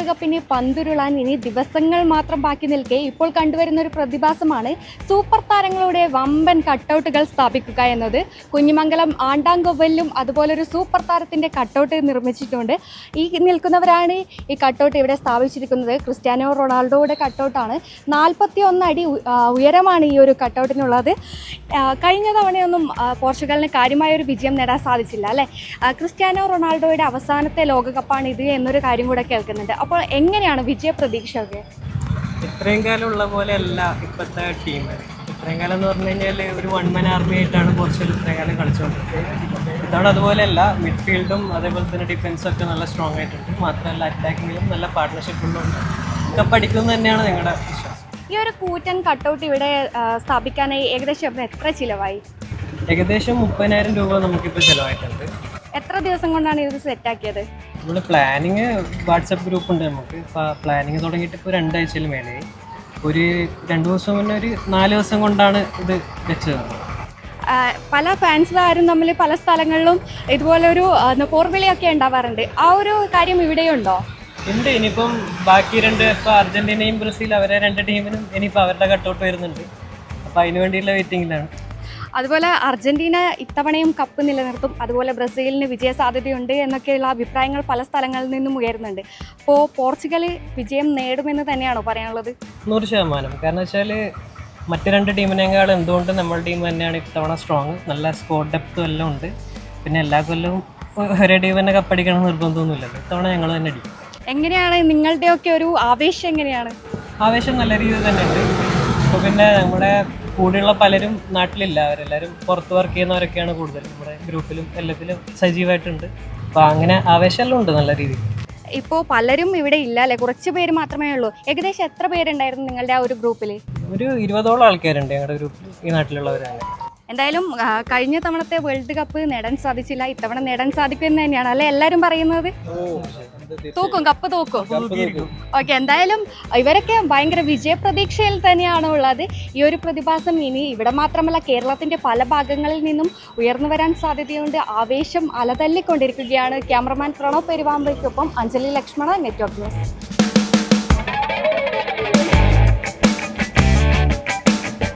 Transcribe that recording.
ലോകകപ്പിന് പന്തുരുളാൻ ഇനി ദിവസങ്ങൾ മാത്രം ബാക്കി നിൽക്കെ ഇപ്പോൾ കണ്ടുവരുന്ന ഒരു പ്രതിഭാസമാണ് സൂപ്പർ താരങ്ങളുടെ വമ്പൻ കട്ടൗട്ടുകൾ സ്ഥാപിക്കുക എന്നത്. കുഞ്ഞിമംഗലം ആണ്ടാങ്കൊവ്വലിലും അതുപോലൊരു സൂപ്പർ താരത്തിൻ്റെ കട്ടൗട്ട് നിർമ്മിച്ചിട്ടുണ്ട്. ഈ നിൽക്കുന്നവരാണ് ഈ കട്ടൗട്ട് ഇവിടെ സ്ഥാപിച്ചിരിക്കുന്നത്. ക്രിസ്ത്യാനോ റൊണാൾഡോയുടെ കട്ടൗട്ടാണ്. 41 അടി ഉയരമാണ് ഈ ഒരു കട്ടൗട്ടിനുള്ളത്. കഴിഞ്ഞ തവണയൊന്നും പോർച്ചുഗലിന് കാര്യമായൊരു വിജയം നേടാൻ സാധിച്ചില്ല അല്ലേ? ക്രിസ്ത്യാനോ റൊണാൾഡോയുടെ അവസാനത്തെ ലോകകപ്പാണ് ഇത് എന്നൊരു കാര്യം കൂടെ കേൾക്കുന്നുണ്ട്. അപ്പോൾ എങ്ങനെയാണ് വിജയ പ്രതീക്ഷയൊക്കെ? ഇത്രയും കാലം ഉള്ള പോലെ അല്ല ഇപ്പോഴത്തെ ടീം. ഇത്രയും കാലം എന്ന് പറഞ്ഞു കഴിഞ്ഞാൽ ഒരു വൺമാൻ ആർമി ആയിട്ടാണ് പോർച്ചുഗൽ ഇത്രയും കാലം കളിച്ചുകൊണ്ടിരിക്കുന്നത്. ഇതവിടെ അതുപോലെയല്ല. മിഡ്ഫീൽഡും അതേപോലെ തന്നെ ഡിഫൻസും ഒക്കെ നല്ല സ്ട്രോങ് ആയിട്ടുണ്ട്. മാത്രമല്ല അറ്റാക്കിങ്ങിലും നല്ല പാർട്ട്ണർഷിപ്പ് ഉള്ളതുകൊണ്ട് കപ്പടിക്കുന്നത് തന്നെയാണ് ഞങ്ങളുടെ വിശ്വാസം. ഈ ഒരു കൂറ്റൻ കട്ടൗട്ട് ഇവിടെ സ്ഥാപിക്കാനായി ഏകദേശം എത്ര ചിലവായി? ഏകദേശം 30,000 രൂപ നമുക്കിപ്പോൾ ചിലവായിട്ടുണ്ട്. എത്ര ദിവസം കൊണ്ടാണ് ഇത് സെറ്റാക്കിയത്? നമ്മൾ പ്ലാനിങ് വാട്സപ്പ് ഗ്രൂപ്പ് ഉണ്ട് നമുക്ക്. പ്ലാനിങ് തുടങ്ങിയിട്ട് ഇപ്പോൾ 2 ആഴ്ചയിൽ മേലെയായി. ഒരു 2 ദിവസം മുന്നേ ഒരു 4 ദിവസം കൊണ്ടാണ് ഇത് വെച്ചത്. പല ഫാൻസുകാരും തമ്മിൽ പല സ്ഥലങ്ങളിലും ഇതുപോലൊരു പോർവിളിയൊക്കെ ഉണ്ടാവാറുണ്ട്. ആ ഒരു കാര്യം ഇവിടെയുണ്ടോ? ഉണ്ട്. ഇനിയിപ്പം ബാക്കി 2 ഇപ്പോൾ അർജൻറ്റീനയും ബ്രസീൽ അവരെ 2 ടീമിനും ഇനിയിപ്പോൾ അവരുടെ കട്ടൗട്ട് വരുന്നുണ്ട്. അപ്പോൾ അതിന് വേണ്ടിയുള്ള വെയിറ്റിങ്ങിലാണ്. അതുപോലെ അർജൻറ്റീന ഇത്തവണയും കപ്പ് നിലനിർത്തും, അതുപോലെ ബ്രസീലിന് വിജയ സാധ്യതയുണ്ട് എന്നൊക്കെയുള്ള അഭിപ്രായങ്ങൾ പല സ്ഥലങ്ങളിൽ നിന്നും ഉയരുന്നുണ്ട്. അപ്പോൾ പോർച്ചുഗൽ വിജയം നേടുമെന്ന് തന്നെയാണോ പറയാനുള്ളത്? 100%. കാരണം വെച്ചാൽ മറ്റ് 2 ടീമിനേക്കാൾ എന്തുകൊണ്ട് നമ്മുടെ ടീം തന്നെയാണ് ഇത്തവണ സ്ട്രോങ്. നല്ല സ്കോർ ഡെപ്തും എല്ലാം ഉണ്ട്. പിന്നെ എല്ലാ കൊല്ലവും ഒരേ ടീം തന്നെ കപ്പടിക്കണം നിർബന്ധമൊന്നുമില്ലല്ലോ. ഇത്തവണ ഞങ്ങൾ തന്നെ അടിക്കും. എങ്ങനെയാണ് നിങ്ങളുടെയൊക്കെ ഒരു ആവേശം? എങ്ങനെയാണ് ആവേശം? നല്ല രീതിയിൽ തന്നെ ഉണ്ട്. അപ്പോൾ പിന്നെ നമ്മുടെ കൂടെയുള്ള പലരും നാട്ടിലില്ല. അവരെല്ലാവരും പുറത്ത് വർക്ക് ചെയ്യുന്നവരൊക്കെയാണ് കൂടുതൽ. നമ്മുടെ ഗ്രൂപ്പിലും എല്ലാത്തിലും സജീവമായിട്ടുണ്ട്. അപ്പോൾ അങ്ങനെ ആവേശമെല്ലാം ഉണ്ട് നല്ല രീതിയിൽ. ഇപ്പോൾ പലരും ഇവിടെ ഇല്ല അല്ലേ? കുറച്ച് പേര് മാത്രമേ ഉള്ളൂ. ഏകദേശം എത്ര പേരുണ്ടായിരുന്നു നിങ്ങളുടെ ആ ഒരു ഗ്രൂപ്പിൽ? ഒരു 20ഓളം ആൾക്കാരുണ്ട് ഞങ്ങളുടെ ഗ്രൂപ്പിൽ, ഈ നാട്ടിലുള്ളവരാണ്. എന്തായാലും കഴിഞ്ഞ തവണത്തെ വേൾഡ് കപ്പ് നേടാൻ സാധിച്ചില്ല, ഇത്തവണ നേടാൻ സാധിക്കുമെന്ന് തന്നെയാണ് അല്ലേ എല്ലാവരും പറയുന്നത്? കപ്പ് തൂക്കും. ഓക്കെ, എന്തായാലും ഇവരൊക്കെ ഭയങ്കര വിജയപ്രതീക്ഷയിൽ തന്നെയാണ് ഉള്ളത്. ഈ ഒരു പ്രതിഭാസം ഇനി ഇവിടെ മാത്രമല്ല കേരളത്തിൻ്റെ പല ഭാഗങ്ങളിൽ നിന്നും ഉയർന്നു വരാൻ സാധ്യതയുണ്ട്. ആവേശം അലതല്ലിക്കൊണ്ടിരിക്കുകയാണ്. ക്യാമറമാൻ പ്രണവ് പെരുവാമ്പയ്ക്കൊപ്പം അഞ്ജലി ലക്ഷ്മണ, നെറ്റ്വർക്ക് ന്യൂസ്.